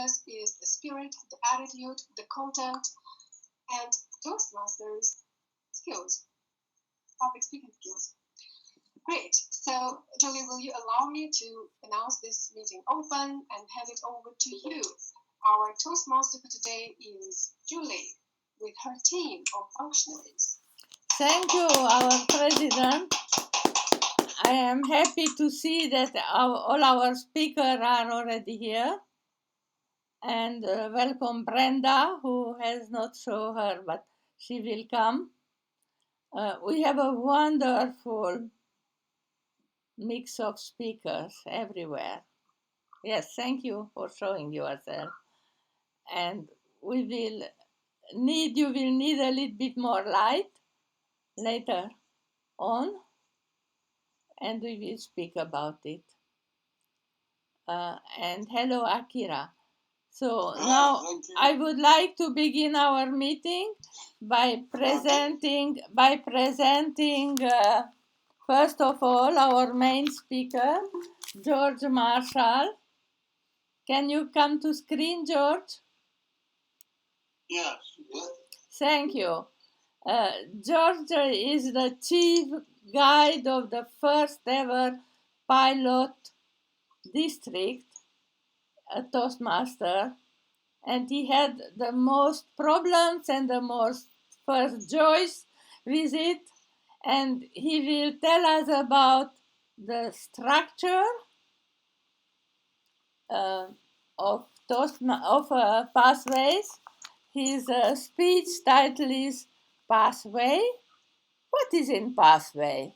focus is the spirit, the attitude, the content, and Toastmasters skills, public speaking skills. Great. So, Julie, will you allow me to announce this meeting open and hand it over to you? Our Toastmaster for today is Julie with her team of functionaries. Thank you, our president. I am happy to see that all our speakers are already here. And welcome Brenda, who has not shown her, but she will come. We have a wonderful mix of speakers everywhere. Yes, thank you for showing yourself. And you will need a little bit more light later on, and we will speak about it. And hello, Akira. So now I would like to begin our meeting by presenting first of all our main speaker, George Marshall. Can you come to screen, George? Yes. Thank you. George is the chief guide of the first ever pilot district, a Toastmaster, and he had the most problems and the most first joys with it, and he will tell us about the structure of pathways. His speech title is Pathway. What is in pathway?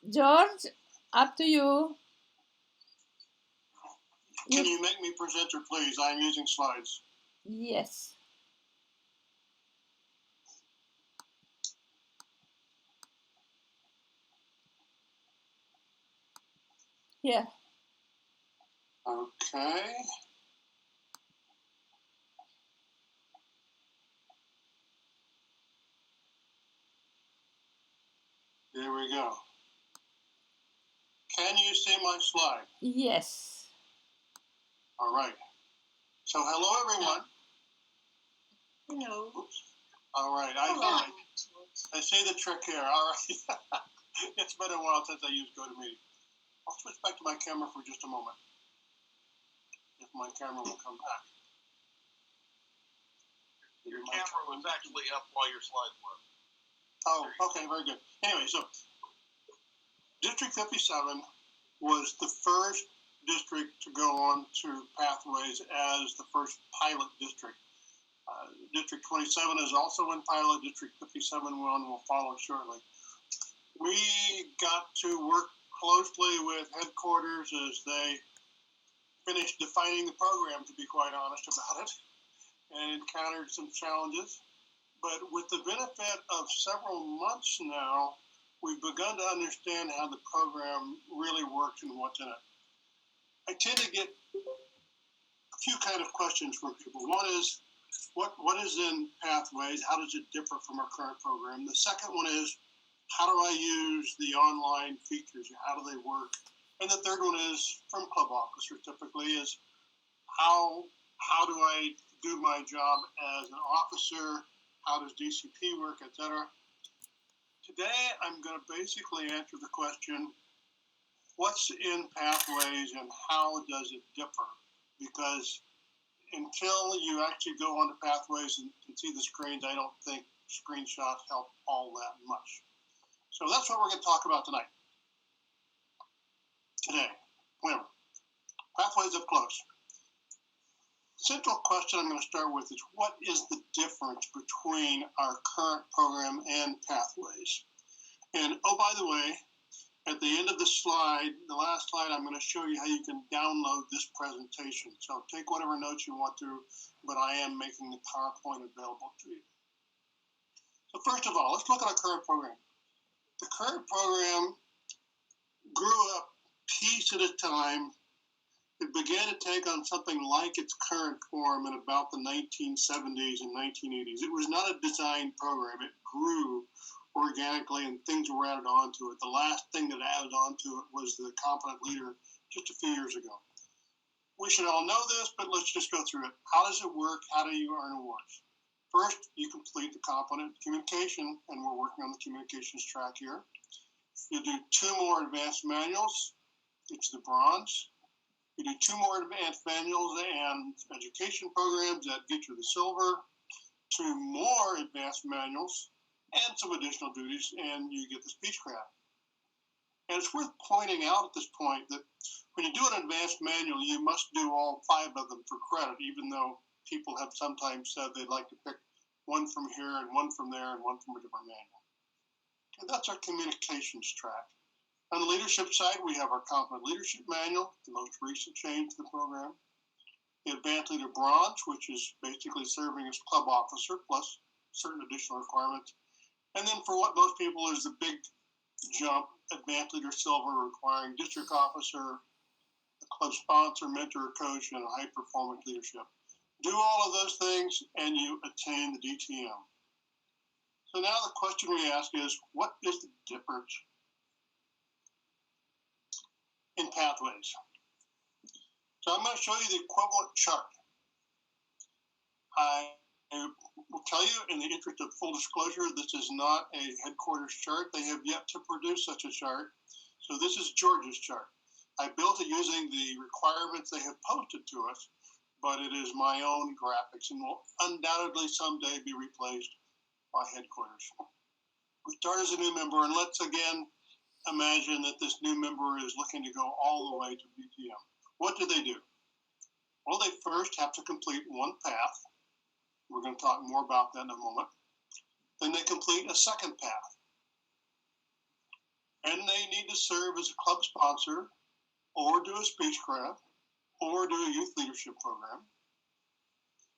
George, up to you. Can you make me presenter, please? I'm using slides. Yes. Yeah. Okay. There we go. Can you see my slide? Yes. All right. So hello, everyone. Hello. Oops. All right. I say the trick here. All right. It's been a while since I used GoToMeeting. I'll switch back to my camera for just a moment. If my camera will come back. Your camera was actually up while your slides were up. Oh, okay, very good. Anyway, so District 57 was the first district to go on to Pathways as the first pilot district. District 27 is also in pilot. District 57 will follow shortly. We got to work closely with headquarters as they finished defining the program, to be quite honest about it, and encountered some challenges. But with the benefit of several months now, we've begun to understand how the program really works and what's in it. I tend to get a few kind of questions from people. One is, what is in Pathways? How does it differ from our current program? The second one is, how do I use the online features? How do they work? And the third one is, from club officers typically, is how do I do my job as an officer? How does DCP work, etc.? Today, I'm going to basically answer the question, what's in Pathways and how does it differ? Because until you actually go onto Pathways and see the screens, I don't think screenshots help all that much. So that's what we're going to talk about tonight. Today, whenever. Pathways up close. Central question I'm going to start with is, what is the difference between our current program and Pathways? And oh, by the way, at the end of the slide, the last slide, I'm going to show you how you can download this presentation. So take whatever notes you want to, but I am making the PowerPoint available to you. So first of all, let's look at our current program. The current program grew up piece at a time. It began to take on something like its current form in about the 1970s and 1980s. It was not a designed program. It grew organically and things were added onto it. The last thing that added onto it was the competent leader just a few years ago. We should all know this, but let's just go through it. How does it work? How do you earn awards? First, you complete the competent communication, and we're working on the communications track here. You do 2 more advanced manuals. It's the bronze. You do 2 more advanced manuals and education programs that get you the silver, 2 more advanced manuals, and some additional duties, and you get the speechcraft. And it's worth pointing out at this point that when you do an advanced manual, you must do all 5 of them for credit, even though people have sometimes said they'd like to pick one from here and one from there and one from a different manual. And that's our communications track. On the leadership side, we have our Competent Leadership Manual, the most recent change to the program. The Advanced Leader Bronze, which is basically serving as club officer, plus certain additional requirements. And then for what most people is the big jump, Advanced Leader Silver, requiring district officer, a club sponsor, mentor, coach, and a high-performance leadership. Do all of those things, and you attain the DTM. So now the question we ask is, what is the difference in pathways? So I'm going to show you the equivalent chart. I will tell you, in the interest of full disclosure, this is not a headquarters chart. They have yet to produce such a chart. So this is Georgia's chart. I built it using the requirements they have posted to us, but it is my own graphics and will undoubtedly someday be replaced by headquarters. We start as a new member, and let's again imagine that this new member is looking to go all the way to DTM. What do they do? Well, they first have to complete 1 path. We're going to talk more about that in a moment. Then they complete a 2nd path. And they need to serve as a club sponsor, or do a speechcraft, or do a youth leadership program.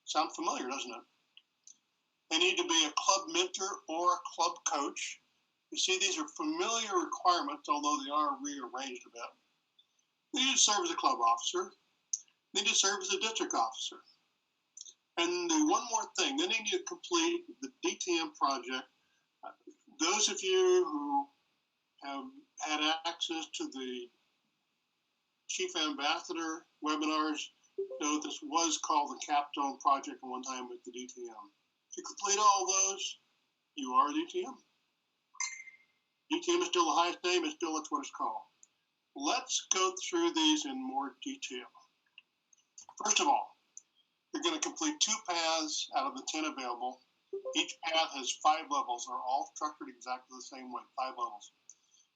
Sound familiar, doesn't it? They need to be a club mentor or a club coach. You see, these are familiar requirements, although they are rearranged a bit. They need to serve as a club officer. They need to serve as a district officer. And do one more thing. Then they need to complete the DTM project. Those of you who have had access to the Chief Ambassador webinars know this was called the Capstone Project at one time with the DTM. If you complete all those, you are DTM. DTM is still the highest name, it's still that's what it's called. Let's go through these in more detail. First of all, you're going to complete 2 paths out of the 10 available. Each path has 5 levels. They're all structured exactly the same way, 5 levels.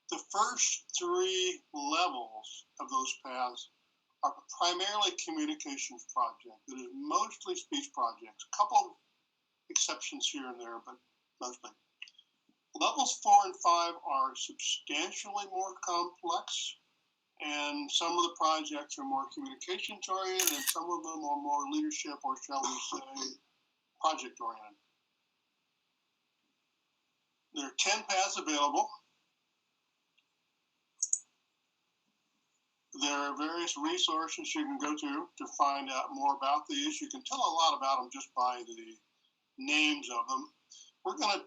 The first 3 levels of those paths are primarily communications projects. It is mostly speech projects. A couple of exceptions here and there, but mostly. Levels 4 and 5 are substantially more complex, and some of the projects are more communications oriented, and some of them are more leadership, or shall we say, project oriented. There are 10 paths available. There are various resources you can go to find out more about these. You can tell a lot about them just by the names of them. We're going to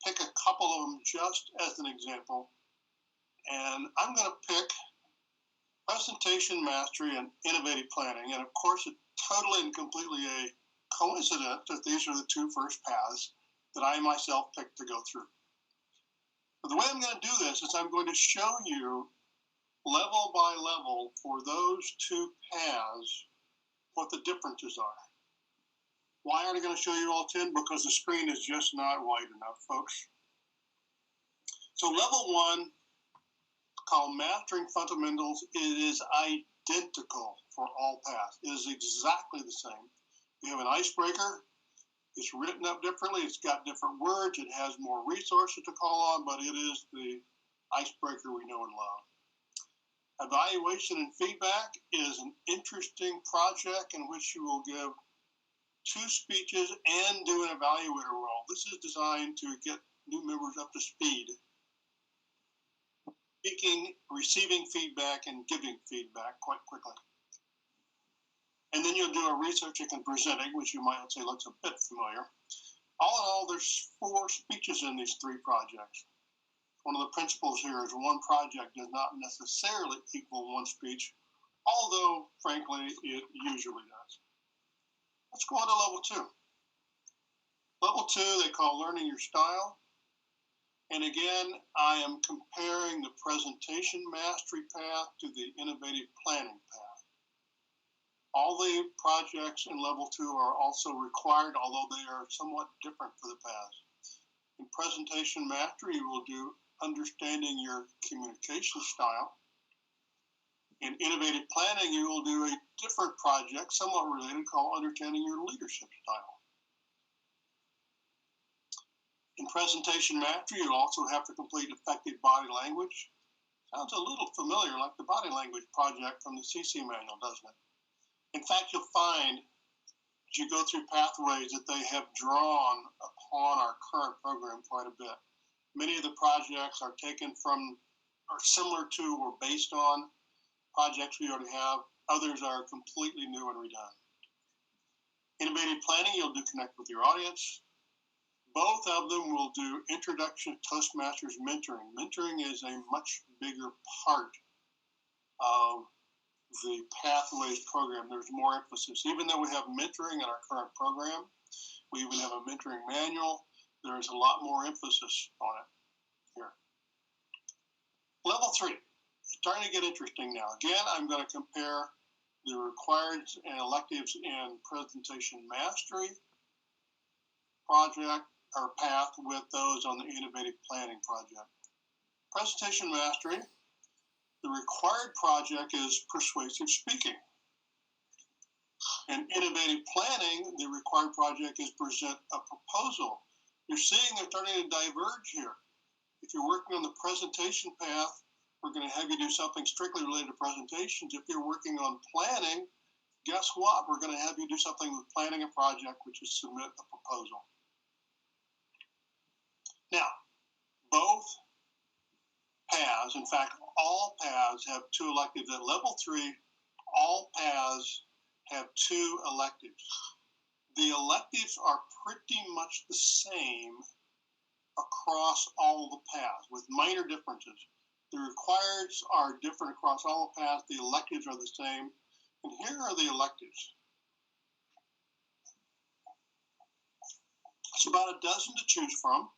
pick a couple of them just as an example. And I'm going to pick Presentation Mastery and Innovative Planning. And of course, it's totally and completely a coincidence that these are the 2 first paths that I myself picked to go through. But the way I'm going to do this is I'm going to show you level by level for those 2 paths what the differences are. Why aren't I going to show you all 10? Because the screen is just not wide enough, folks. So level 1, called Mastering Fundamentals, it is identical for all paths. It is exactly the same. We have an icebreaker. It's written up differently. It's got different words. It has more resources to call on, but it is the icebreaker we know and love. Evaluation and feedback is an interesting project in which you will give 2 speeches and do an evaluator role. This is designed to get new members up to speed. Speaking, receiving feedback, and giving feedback quite quickly. And then you'll do a researching and presenting, which you might say looks a bit familiar. All in all, there's 4 speeches in these 3 projects. One of the principles here is one project does not necessarily equal 1 speech, although, frankly, it usually does. Let's go on to level 2. Level 2 they call learning your style. And again, I am comparing the presentation mastery path to the innovative planning path. All the projects in level 2 are also required, although they are somewhat different for the paths. In presentation mastery, you will do understanding your communication style. In innovative planning, you will do a different project, somewhat related, called understanding your leadership style. In presentation mastery, you also have to complete effective body language. Sounds a little familiar, like the body language project from the CC manual, doesn't it? In fact, you'll find as you go through pathways that they have drawn upon our current program quite a bit. Many of the projects are taken from, or similar to, or based on projects we already have. Others are completely new and redone. Innovative planning, you'll do connect with your audience. Both of them will do introduction to Toastmasters mentoring. Mentoring is a much bigger part of the Pathways program. There's more emphasis. Even though we have mentoring in our current program, we even have a mentoring manual, there is a lot more emphasis on it here. Level 3, starting to get interesting now. Again, I'm going to compare the required and electives in presentation mastery project or path with those on the innovative planning project. Presentation mastery, the required project is persuasive speaking. In innovative planning, the required project is present a proposal. You're seeing they're starting to diverge here. If you're working on the presentation path, we're going to have you do something strictly related to presentations. If you're working on planning, guess what? We're going to have you do something with planning a project, which is submit a proposal. Now, both paths, in fact, all paths have 2 electives. At level 3, all paths have 2 electives. The electives are pretty much the same across all the paths, with minor differences. The requireds are different across all the paths. The electives are the same. And here are the electives. It's about a dozen to choose from.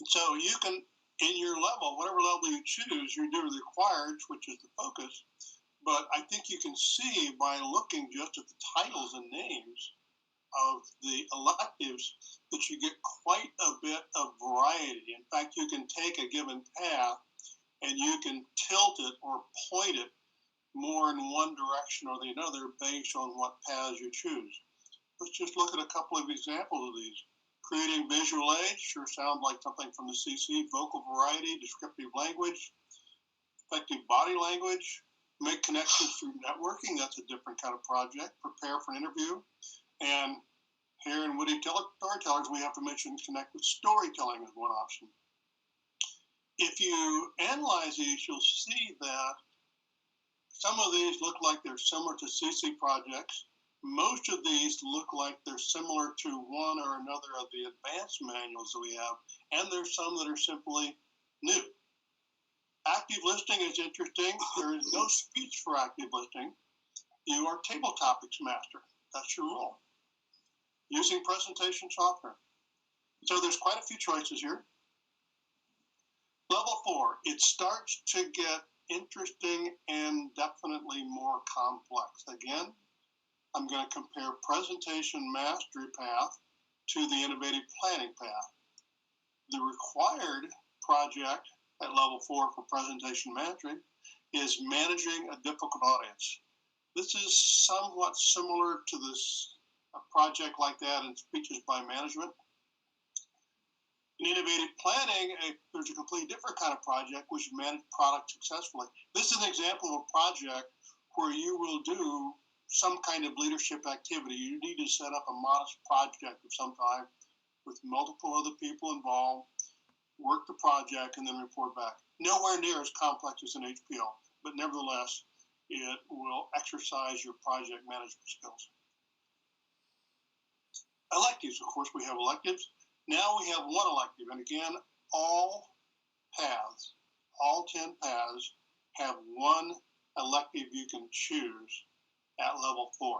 So you can, in your level, whatever level you choose, you do the requireds, which is the focus. But I think you can see by looking just at the titles and names of the electives that you get quite a bit of variety. In fact, you can take a given path and you can tilt it or point it more in one direction or the other based on what paths you choose. Let's just look at a couple of examples of these. Creating visual aids sure sounds like something from the CC. Vocal variety, descriptive language, effective body language, make connections through networking. That's a different kind of project. Prepare for an interview. And here in Witty Storytellers, we have to mention connect with storytelling as one option. If you analyze these, you'll see that some of these look like they're similar to CC projects. Most of these look like they're similar to one or another of the advanced manuals that we have, and there's some that are simply new. Active listening is interesting. There is no speech for active listening. You are table topics master. That's your role. Using presentation software. So there's quite a few choices here. Level 4, it starts to get interesting and definitely more complex. Again, I'm going to compare presentation mastery path to the innovative planning path. The required project at level 4 for presentation mastery is managing a difficult audience. This is somewhat similar to this project like that in speeches by management. In innovative planning, there's a completely different kind of project which is manage product successfully. This is an example of a project where you will do some kind of leadership activity. You need to set up a modest project of some type with multiple other people involved, work the project, and then report back. Nowhere near as complex as an HPL, but nevertheless, it will exercise your project management skills. Electives, of course, we have electives. Now we have one elective, and again, all paths, all 10 paths have one elective you can choose at level 4.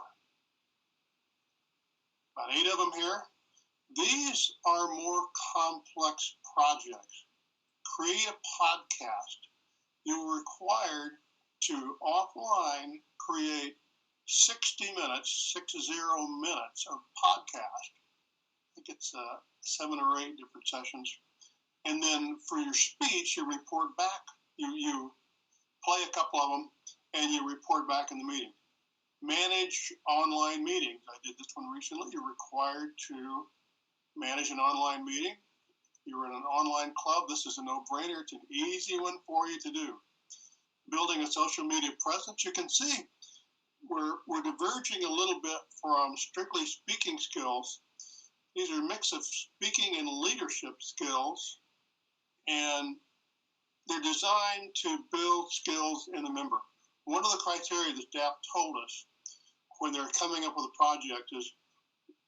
About 8 of them here. These are more complex projects. Create a podcast. You're required to offline create 60 minutes, 60 minutes of podcast. I think it's 7 or 8 different sessions. And then for your speech, you report back. You play a couple of them, and you report back in the meeting. Manage online meetings. I did this one recently. You're required to manage an online meeting. You're in an online club. This is a no-brainer. It's an easy one for you to do. Building a social media presence. You can see we're diverging a little bit from strictly speaking skills. These are a mix of speaking and leadership skills, and they're designed to build skills in the member. One of the criteria that staff told us when they're coming up with a project is,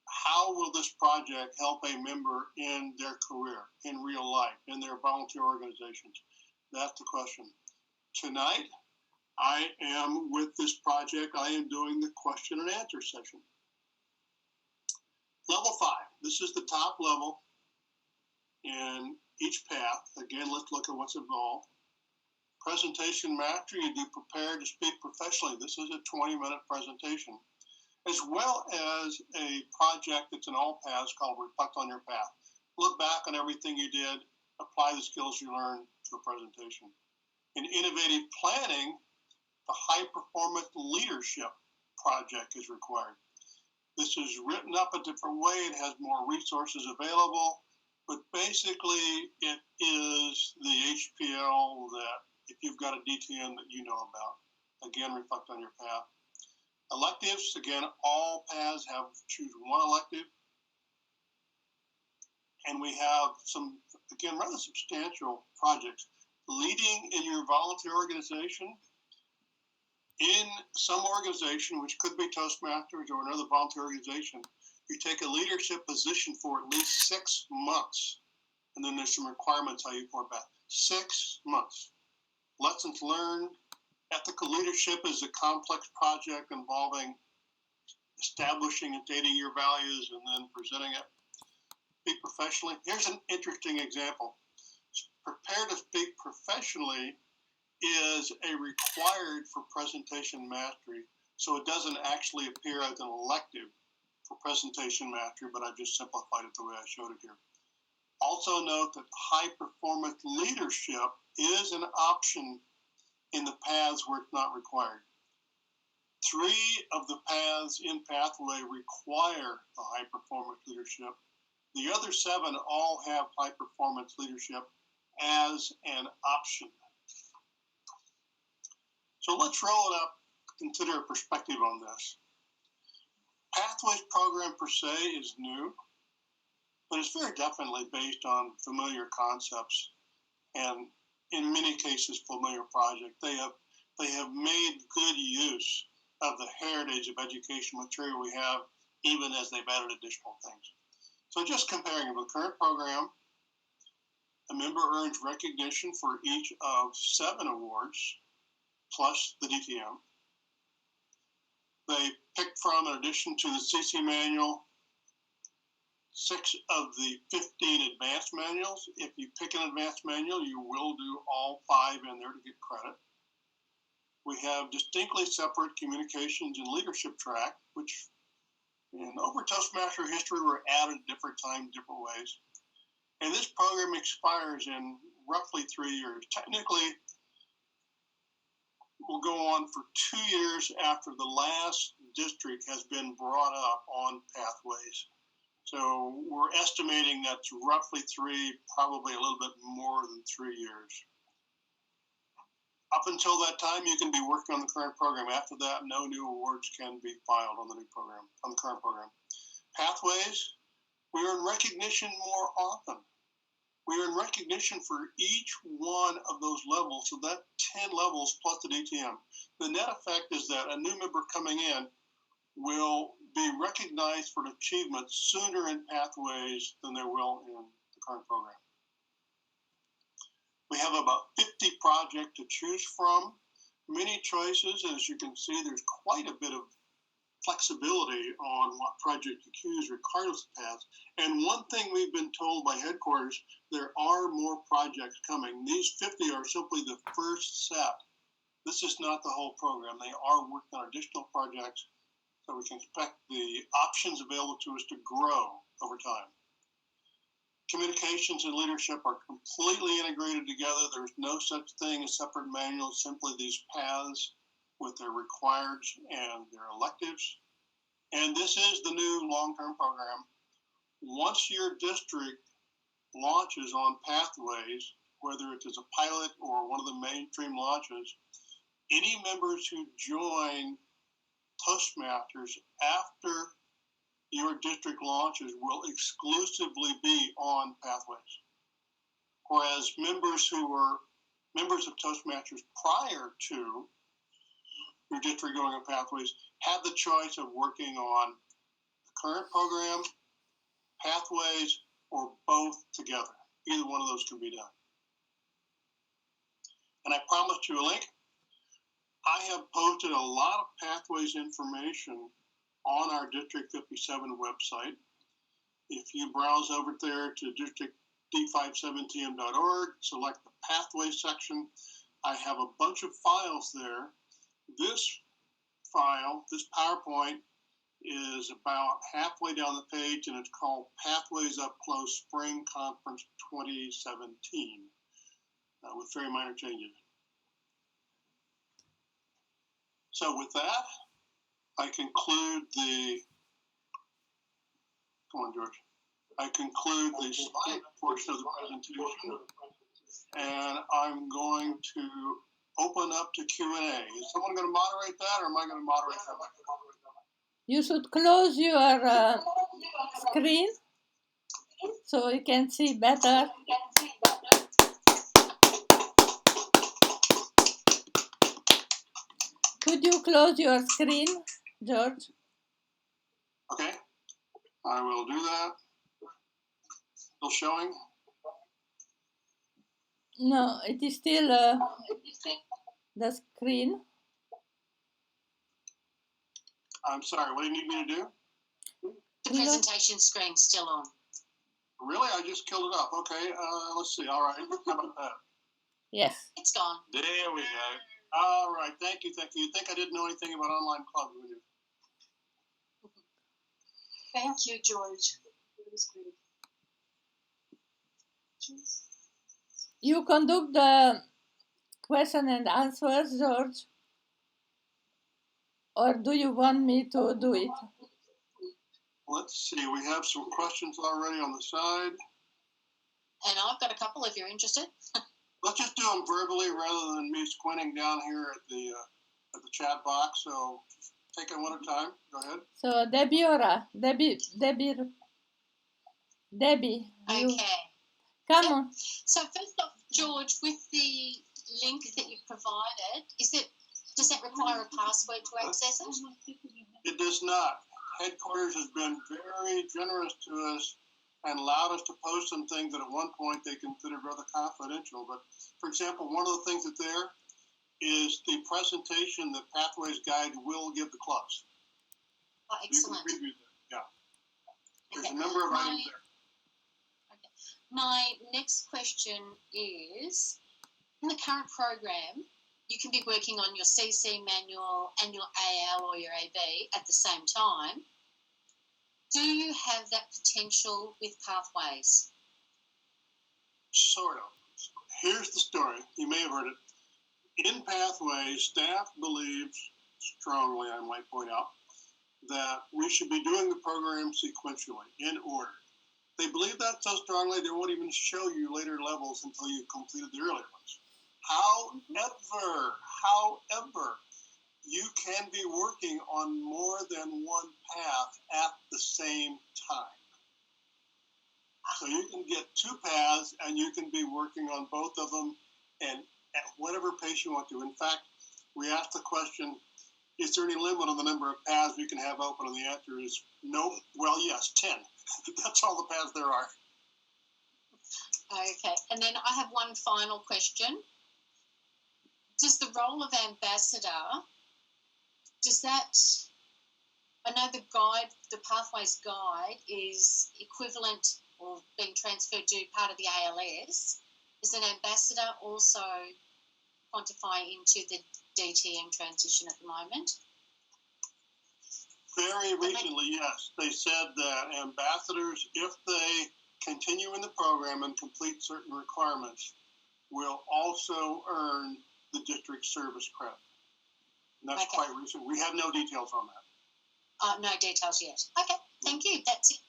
how will this project help a member in their career, in real life, in their volunteer organizations? That's the question. Tonight, I am with this project, I am doing the question and answer session. Level 5, this is the top level in each path. Again, let's look at what's involved. Presentation mastery, you do prepare to speak professionally. This is a 20-minute presentation, as well as a project that's in all paths called Reflect on Your Path. Look back on everything you did, apply the skills you learned to a presentation. In innovative planning, the high performance leadership project is required. This is written up a different way. It has more resources available, but basically it is the HPL that if you've got a DTM that you know about. Again, reflect on your path. Electives, again, all paths have choose one elective. And we have some, again, rather substantial projects. Leading in your volunteer organization. In some organization, which could be Toastmasters or another volunteer organization, you take a leadership position for at least 6 months. And then there's some requirements how you report back. 6 months. Lessons learned. Ethical leadership is a complex project involving establishing and dating your values and then presenting it. Speak professionally. Here's an interesting example. Prepare to speak professionally is a required for presentation mastery, so it doesn't actually appear as an elective for presentation mastery, but I've just simplified it the way I showed it here. Also note that high performance leadership is an option in the paths where it's not required. 3 of the paths in Pathway require the high performance leadership. The other 7 all have high performance leadership as an option. So let's roll it up, consider a perspective on this. Pathways program per se is new, but it's very definitely based on familiar concepts and in many cases familiar projects. They have made good use of the heritage of education material we have, even as they've added additional things. So just comparing with the current program, a member earns recognition for each of 7 awards, plus the DTM. They pick from, in addition to the CC manual, 6 of the 15 advanced manuals. If you pick an advanced manual, you will do all 5 in there to get credit. We have distinctly separate communications and leadership track, which in over Toastmaster history were added at different times, different ways. And this program expires in roughly 3 years. Technically, will go on for 2 years after the last district has been brought up on Pathways. So we're estimating that's roughly 3, probably a little bit more than 3 years. Up until that time, you can be working on the current program. After that, no new awards can be filed on the new program, on the current program. Pathways, we earn recognition more often. We earn recognition for each one of those levels, so that 10 levels plus the DTM. The net effect is that a new member coming in will be recognized for achievements sooner in Pathways than they will in the current program. We have about 50 projects to choose from, many choices. As you can see, there's quite a bit of flexibility on what project to choose regardless of paths. And one thing we've been told by headquarters, there are more projects coming. These 50 are simply the first set. This is not the whole program. They are working on additional projects, so we can expect the options available to us to grow over time. Communications and leadership are completely integrated together. There's no such thing as separate manuals, simply these paths with their requireds and their electives. And this is the new long-term program. Once your district launches on Pathways, whether it is a pilot or one of the mainstream launches, any members who join Toastmasters after your district launches will exclusively be on Pathways. Whereas members who were members of Toastmasters prior to your district going on Pathways have the choice of working on the current program, Pathways, or both together. Either one of those can be done. And I promised you a link. I have posted a lot of Pathways information on our District 57 website. If you browse over there to district-d57tm.org, select the Pathways section, I have a bunch of files there. This file, this PowerPoint, is about halfway down the page, and it's called Pathways Up Close Spring Conference 2017, with very minor changes. So with that, I conclude the, come on, George. I conclude the slide portion of the presentation, and I'm going to open up to Q&A. Is someone going to moderate that, or am I going to moderate that? You should close your screen so you can see better. Could you close your screen, George? Okay, I will do that. Still showing? No, it is still the screen. I'm sorry, what do you need me to do? The presentation screen's still on. Really? I just killed it up. Okay, let's see. All right, how about that? Yes. It's gone. There we go. All right, thank you, thank you. You think I didn't know anything about online clubs, would you? Thank you, George. It was great. You conduct the question and answers, George? Or do you want me to do it? Let's see, we have some questions already on the side. And I've got a couple if you're interested. Let's just do them verbally rather than me squinting down here at the chat box. So take it one at a time. Go ahead. So Debbie. Okay. Come on. So first off, George, with the link that you've provided, does that require a password to access it? It does not. Headquarters has been very generous to us and allowed us to post some things that at one point they considered rather confidential. But for example, one of the things that's there is the presentation that Pathways Guide will give the clubs. Oh, excellent. You can preview that. Yeah. There's a number of items there. Okay. My next question is, in the current program, you can be working on your CC manual and your AL or your AB at the same time. Do you have that potential with Pathways? Sort of. Here's the story. You may have heard it. In Pathways, staff believes strongly, I might point out, that we should be doing the program sequentially, in order. They believe that so strongly they won't even show you later levels until you've completed the earlier ones. However, you can be working on more than one path at the same time. So you can get two paths and you can be working on both of them and at whatever pace you want to. In fact, we asked the question, is there any limit on the number of paths we can have open? And the answer is no. Well, yes, 10. That's all the paths there are. Okay, and then I have one final question. Does the role of ambassador, I know the Pathways Guide is equivalent or being transferred to part of the ALS. Is an ambassador also quantifying into the DTM transition at the moment? Very recently, yes. They said that ambassadors, if they continue in the program and complete certain requirements, will also earn the district service credit. And that's quite recent. We have no details on that. No details yet. Okay, thank you. That's it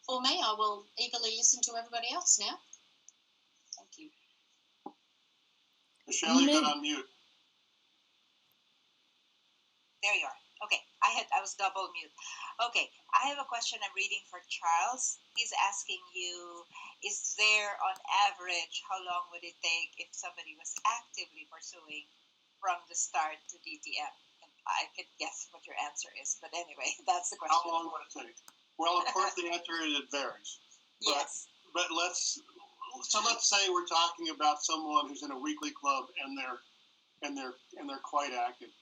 for me. I will eagerly listen to everybody else now. Thank you. Michelle, you got on mute. There you are. Okay, I was double mute. Okay, I have a question I'm reading for Charles. He's asking you, is there on average, how long would it take if somebody was actively pursuing from the start to DTM? And I could guess what your answer is, but anyway, that's the question. How long would it take? Well, of course, the answer is it varies. Yes. But let's say we're talking about someone who's in a weekly club and they're quite active.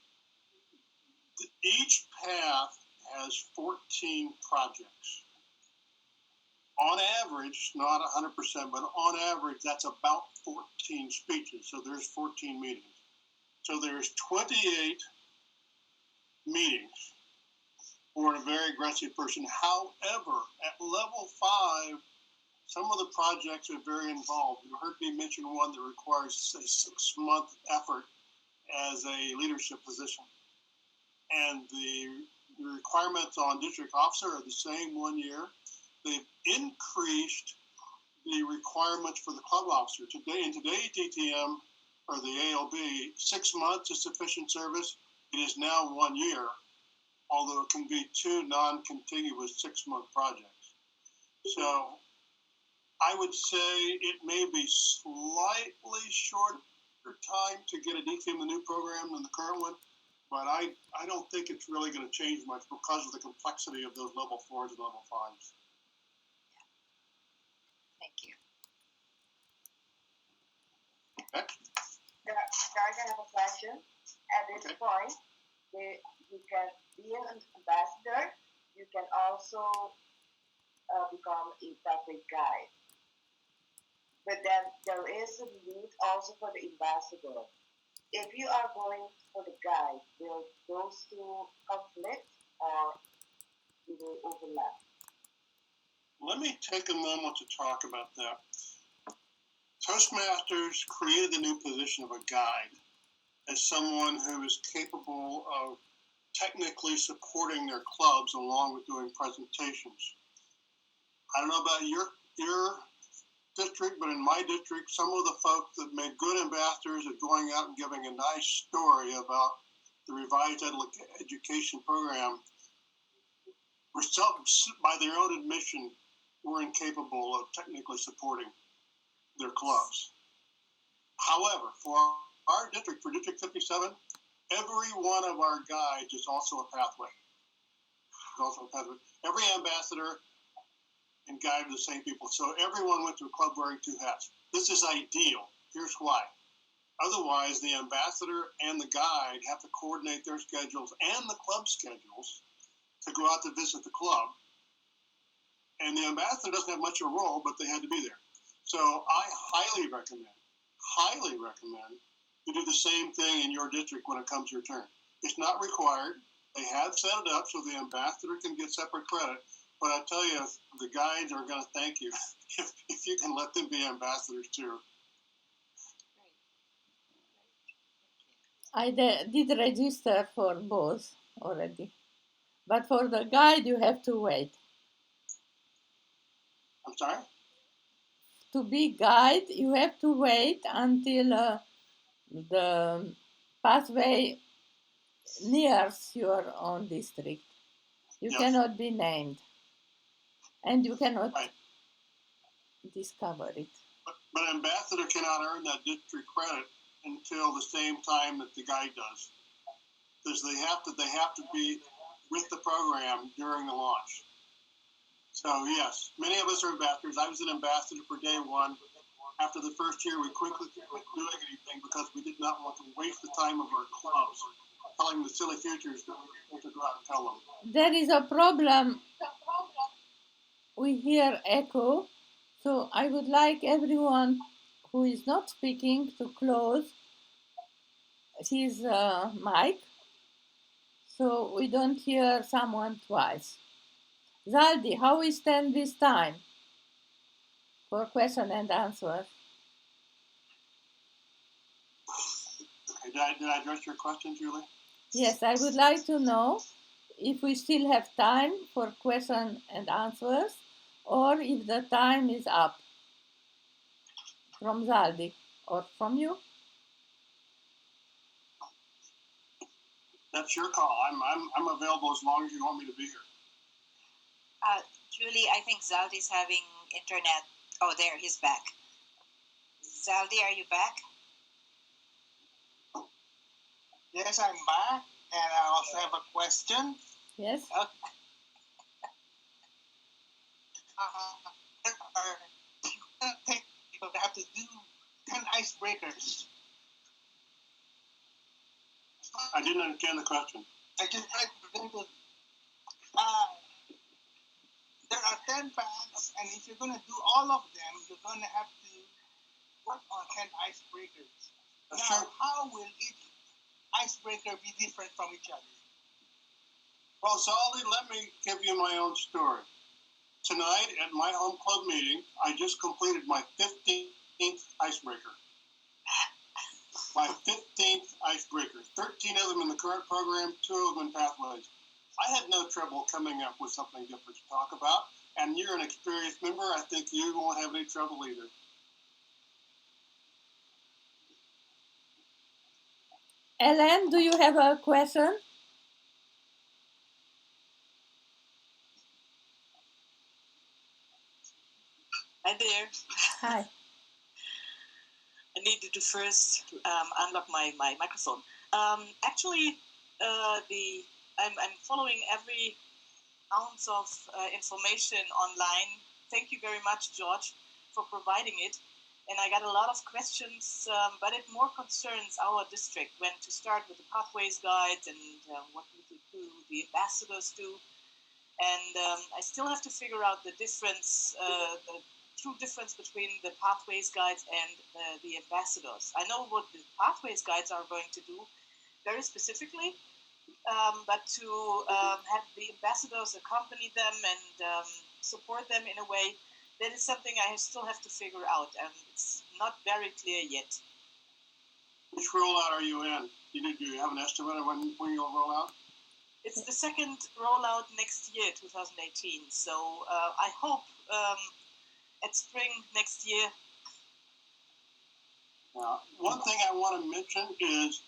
Each path has 14 projects. On average, not 100%, but on average, that's about 14 speeches. So there's 14 meetings. So there's 28 meetings for a very aggressive person. However, at level 5, some of the projects are very involved. You heard me mention one that requires a 6-month effort as a leadership position. And the requirements on district officer are the same 1 year. They've increased the requirements for the club officer. In today's DTM, or the ALB, 6 months is sufficient service. It is now 1 year, although it can be 2 non-contiguous 6-month projects. So I would say it may be slightly shorter time to get a DTM, the new program, than the current one. But I don't think it's really going to change much because of the complexity of those level 4s and level 5s. Thank you. Next. Guys, I have a question. At this point, you can be an ambassador. You can also become a pathway guide. But then there is a need also for the ambassador. If you are going for the guide, will those two conflict or will they overlap? Let me take a moment to talk about that. Toastmasters created the new position of a guide as someone who is capable of technically supporting their clubs along with doing presentations. I don't know about your district, but in my district, some of the folks that made good ambassadors are going out and giving a nice story about the revised education program were by their own admission, were incapable of technically supporting their clubs. However, for our district, for District 57, every one of our guides is also a pathway. Every ambassador and guide the same people. So everyone went to a club wearing 2 hats. This is ideal. Here's why. Otherwise, the ambassador and the guide have to coordinate their schedules and the club schedules to go out to visit the club. And the ambassador doesn't have much of a role, but they had to be there. So I highly recommend you do the same thing in your district when it comes to your turn. It's not required. They have set it up so the ambassador can get separate credit. But I tell you, the guides are going to thank you if you can let them be ambassadors too. I did register for both already. But for the guide, you have to wait. I'm sorry? To be guide, you have to wait until the pathway nears your own district. You cannot be named. And you cannot discover it. But an ambassador cannot earn that district credit until the same time that the guide does. Because they have to be with the program during the launch. So yes, many of us are ambassadors. I was an ambassador for day 1. After the first year, we quickly quit doing anything because we did not want to waste the time of our clubs telling the silly futures that we were going to go out and tell them. There is a problem. We hear echo, so I would like everyone who is not speaking to close his mic so we don't hear someone twice. Zaldi, how we stand this time for question and answer? Okay, did I address your question, Julie? Yes, I would like to know if we still have time for question and answers or if the time is up. From Zaldi or from you? That's your call. I'm available as long as you want me to be here. Julie, I think Zaldi's having internet. Oh, there, he's back. Zaldi, are you back? Yes, I'm back, and I also have a question. Yes. I think people have to do 10 icebreakers. I didn't understand the question. I just like them to. There are 10 facts, and if you're going to do all of them, you're going to have to work on 10 icebreakers. That's Now, true. how will each icebreaker be different from each other? Well, Zaldi, let me give you my own story. Tonight at my home club meeting, I just completed my 15th icebreaker. My 15th icebreaker. 13 of them in the current program, 2 of them in Pathways. I had no trouble coming up with something different to talk about, and you're an experienced member. I think you won't have any trouble either. Ellen, do you have a question? Hi there. Hi. I needed to first unlock my microphone. Actually, I'm following every ounce of information online. Thank you very much, George, for providing it. And I got a lot of questions, but it more concerns our district, when to start with the Pathways Guides and what the ambassadors do. And I still have to figure out the difference, the true difference between the Pathways Guides and the ambassadors. I know what the Pathways Guides are going to do very specifically, but to have the ambassadors accompany them and support them in a way, that is something I still have to figure out, and it's not very clear yet. Which rollout are you in? Do you have an estimate of when you'll roll out? It's the second rollout next year, 2018. So I hope at spring next year. One thing I want to mention is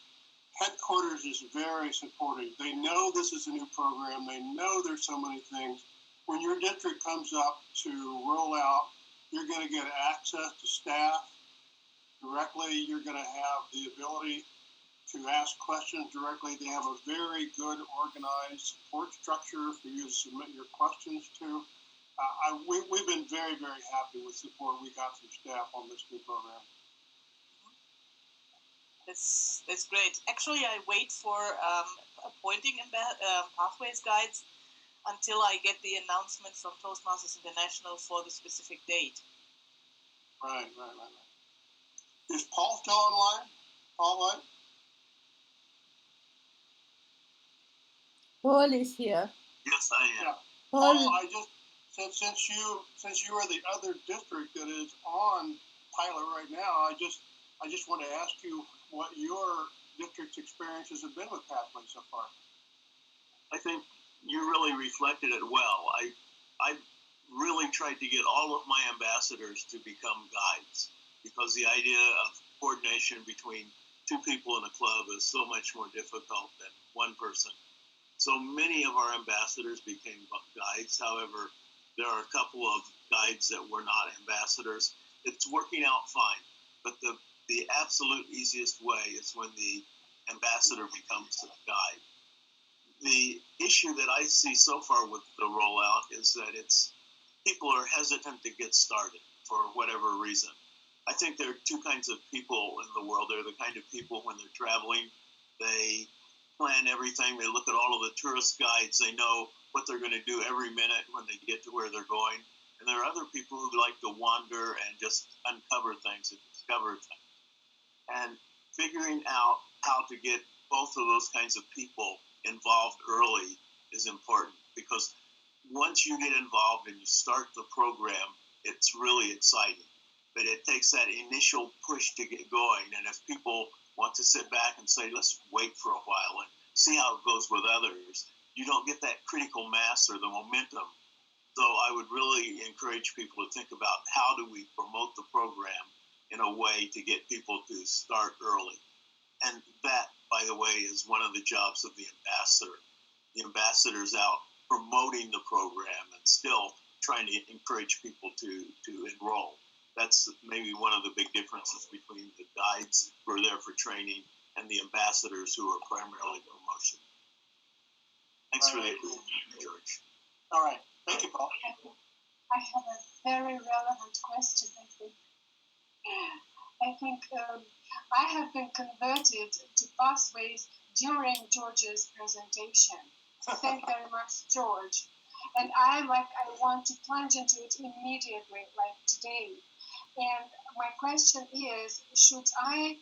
headquarters is very supportive. They know this is a new program. They know there's so many things. When your district comes up to roll out, you're going to get access to staff directly. You're going to have the ability to ask questions directly. They have a very good organized support structure for you to submit your questions to. We've been very, very happy with support we got from staff on this new program. That's great. Actually, I wait for appointing Pathways Guides until I get the announcement from Toastmasters International for the specific date. Right. Is Paul still online? Paul, what? Paul is here. Yes, I am. Yeah. Paul, I just since you are the other district that is on pilot right now, I just want to ask you what your district's experiences have been with Pathways so far. I think you really reflected it well. I really tried to get all of my ambassadors to become guides, because the idea of coordination between 2 people in a club is so much more difficult than 1 person. So many of our ambassadors became guides. However, there are a couple of guides that were not ambassadors. It's working out fine, but the absolute easiest way is when the ambassador becomes a guide. The issue that I see so far with the rollout is that people are hesitant to get started for whatever reason. I think there are two kinds of people in the world. They're the kind of people when they're traveling, they plan everything. They look at all of the tourist guides. They know what they're going to do every minute when they get to where they're going. And there are other people who like to wander and just uncover things and discover things. And figuring out how to get both of those kinds of people involved early is important, because once you get involved and you start the program, it's really exciting. But it takes that initial push to get going. And if people want to sit back and say, let's wait for a while and see how it goes with others, you don't get that critical mass or the momentum. So I would really encourage people to think about how do we promote the program in a way to get people to start early. And that, by the way, is one of the jobs of the ambassador. The ambassador's out promoting the program and still trying to encourage people to enroll. That's maybe one of the big differences between the guides who are there for training and the ambassadors who are primarily promotion. Thanks for the George. All right. Thank you, Paul. I have a very relevant question, I think. I have been converted to pathways during George's presentation. Thank you very much, George. And I want to plunge into it immediately, like today. And my question is, should I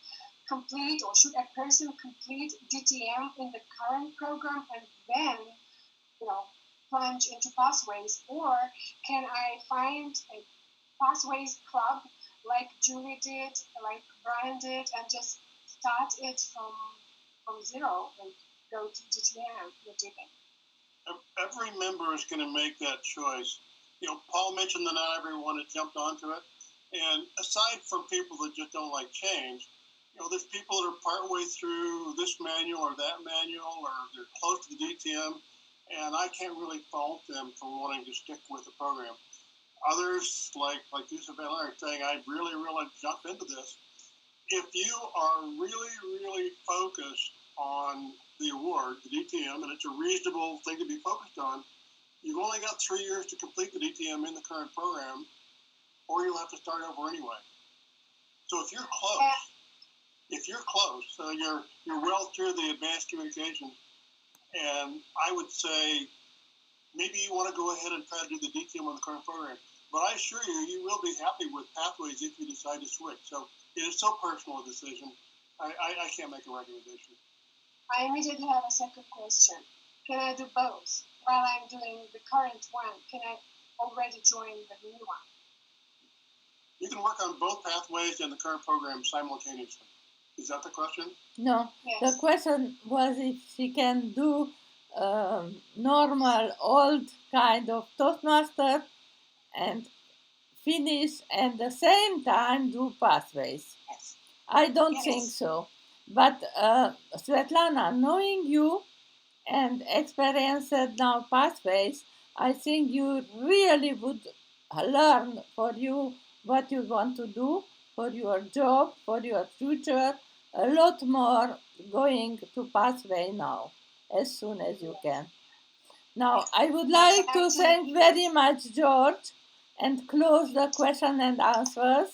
complete, or should a person complete DTM in the current program and then, plunge into pathways, or can I find a pathways club like Julie did, like Brian did, and just start it from zero and go to DTM? What do you think? Every member is going to make that choice. Paul mentioned that not everyone had jumped onto it. And aside from people that just don't like change, there's people that are partway through this manual or that manual, or they're close to the DTM, and I can't really fault them for wanting to stick with the program. Others, like Isabella, are saying, I really jump into this. If you are really, really focused on the award, the DTM, and it's a reasonable thing to be focused on, you've only got 3 years to complete the DTM in the current program, or you'll have to start over anyway. So if you're close, so you're well through the advanced communications, and I would say maybe you want to go ahead and try to do the DTM on the current program. But I assure you, you will be happy with Pathways if you decide to switch. So it is so personal a decision. I can't make a recommendation. I immediately have a second question. Can I do both? While I'm doing the current one, can I already join the new one? You can work on both Pathways and the current program simultaneously. Is that the question? No, Yes. the question was if she can do normal, old kind of Toastmaster and finish at the same time do Pathways. Yes. I don't Yes. think so. But Svetlana, knowing you and experienced now Pathways, I think you really would learn for you what you want to do, for your job, for your future, a lot more going to Pathway now, as soon as you can. Now, I would like to thank very much George and close the question and answers.